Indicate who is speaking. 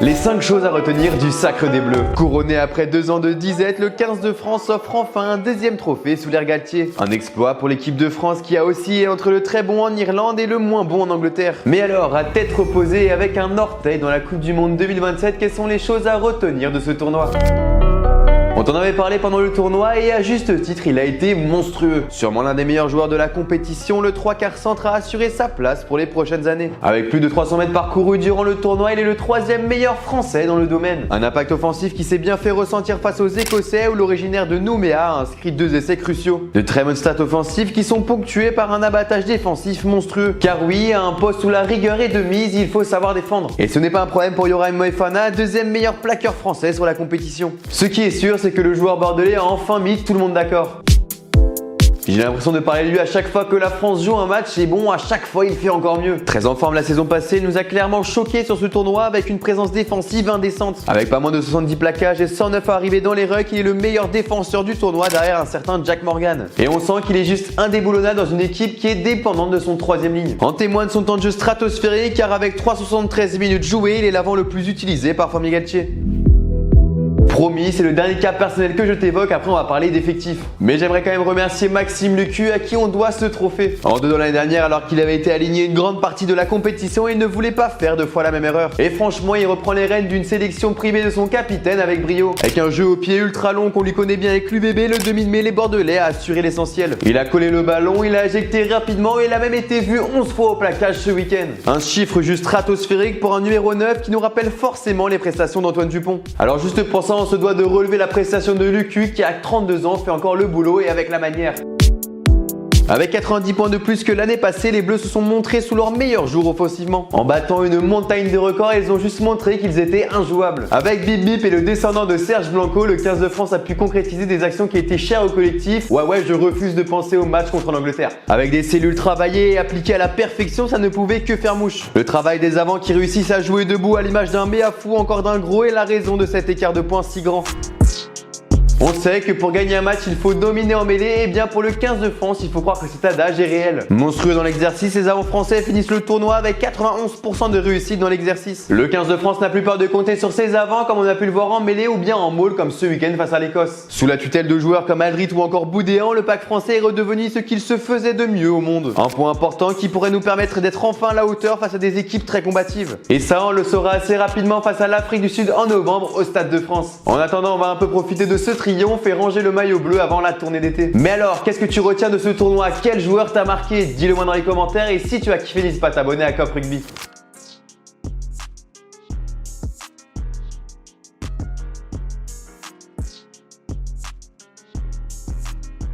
Speaker 1: Les 5 choses à retenir du Sacre des Bleus. Couronné après 2 ans de disette, le 15 de France offre enfin un 2e trophée sous l'air Galtier. Un exploit pour l'équipe de France qui a oscillé entre le très bon en Irlande et le moins bon en Angleterre. Mais alors, à tête reposée et avec un orteil dans la Coupe du Monde 2027, quelles sont les choses à retenir de ce tournoi ? On t'en avait parlé pendant le tournoi et à juste titre, il a été monstrueux. Sûrement l'un des meilleurs joueurs de la compétition, le 3/4 centre a assuré sa place pour les prochaines années. Avec plus de 300 mètres parcourus durant le tournoi, il est le 3e meilleur français dans le domaine. Un impact offensif qui s'est bien fait ressentir face aux Écossais où l'originaire de Nouméa a inscrit 2 essais cruciaux. De très bonnes stats offensives qui sont ponctuées par un abattage défensif monstrueux. Car oui, à un poste où la rigueur est de mise, il faut savoir défendre. Et ce n'est pas un problème pour Yoraim Moefana, 2e meilleur plaqueur français sur la compétition. Ce qui est sûr, c'est que le joueur bordelais a enfin mis tout le monde d'accord. J'ai l'impression de parler de lui à chaque fois que la France joue un match et bon, à chaque fois il fait encore mieux. Très en forme la saison passée, il nous a clairement choqué sur ce tournoi avec une présence défensive indécente. Avec pas moins de 70 plaquages et 109 arrivées dans les rucks, il est le meilleur défenseur du tournoi derrière un certain Jack Morgan. Et on sent qu'il est juste indéboulonnable dans une équipe qui est dépendante de son 3e ligne. En témoigne son temps de jeu stratosphérique car avec 373 minutes jouées, il est l'avant le plus utilisé par Fabien Galtier. Promis, c'est le dernier cas personnel que je t'évoque, après on va parler d'effectifs. Mais j'aimerais quand même remercier Maxime Lucu à qui on doit ce trophée. En dedans l'année dernière, alors qu'il avait été aligné une grande partie de la compétition, il ne voulait pas faire 2 fois la même erreur. Et franchement, il reprend les rênes d'une sélection privée de son capitaine avec brio. Avec un jeu au pied ultra long qu'on lui connaît bien avec l'UBB, le demi de mêlée bordelais a assuré l'essentiel. Il a collé le ballon, il a éjecté rapidement et il a même été vu 11 fois au plaquage ce week-end. Un chiffre juste stratosphérique pour un numéro 9 qui nous rappelle forcément les prestations d'Antoine Dupont. Alors juste pour ça, on se doit de relever la prestation de Lucu qui à 32 ans fait encore le boulot et avec la manière. Avec 90 points de plus que l'année passée, les Bleus se sont montrés sous leur meilleur jour offensivement. En battant une montagne de records, ils ont juste montré qu'ils étaient injouables. Avec Bip Bip et le descendant de Serge Blanco, le 15 de France a pu concrétiser des actions qui étaient chères au collectif. Ouais, je refuse de penser au match contre l'Angleterre. Avec des cellules travaillées et appliquées à la perfection, ça ne pouvait que faire mouche. Le travail des avants qui réussissent à jouer debout à l'image d'un Méafou, encore d'un Gros est la raison de cet écart de points si grand. On sait que pour gagner un match, il faut dominer en mêlée et bien pour le 15 de France, il faut croire que cet adage est réel. Monstrueux dans l'exercice, les avants français finissent le tournoi avec 91% de réussite dans l'exercice. Le 15 de France n'a plus peur de compter sur ses avants comme on a pu le voir en mêlée ou bien en maul comme ce week-end face à l'Écosse. Sous la tutelle de joueurs comme Aldrit ou encore Boudéan, le pack français est redevenu ce qu'il se faisait de mieux au monde. Un point important qui pourrait nous permettre d'être enfin à la hauteur face à des équipes très combatives. Et ça, on le saura assez rapidement face à l'Afrique du Sud en novembre au Stade de France. En attendant, on va un peu profiter de ce triomphe et ranger le maillot bleu avant la tournée d'été. Mais alors, qu'est-ce que tu retiens de ce tournoi? Quel joueur t'a marqué? Dis-le moi dans les commentaires et si tu as kiffé, n'hésite pas à t'abonner à Cop Rugby.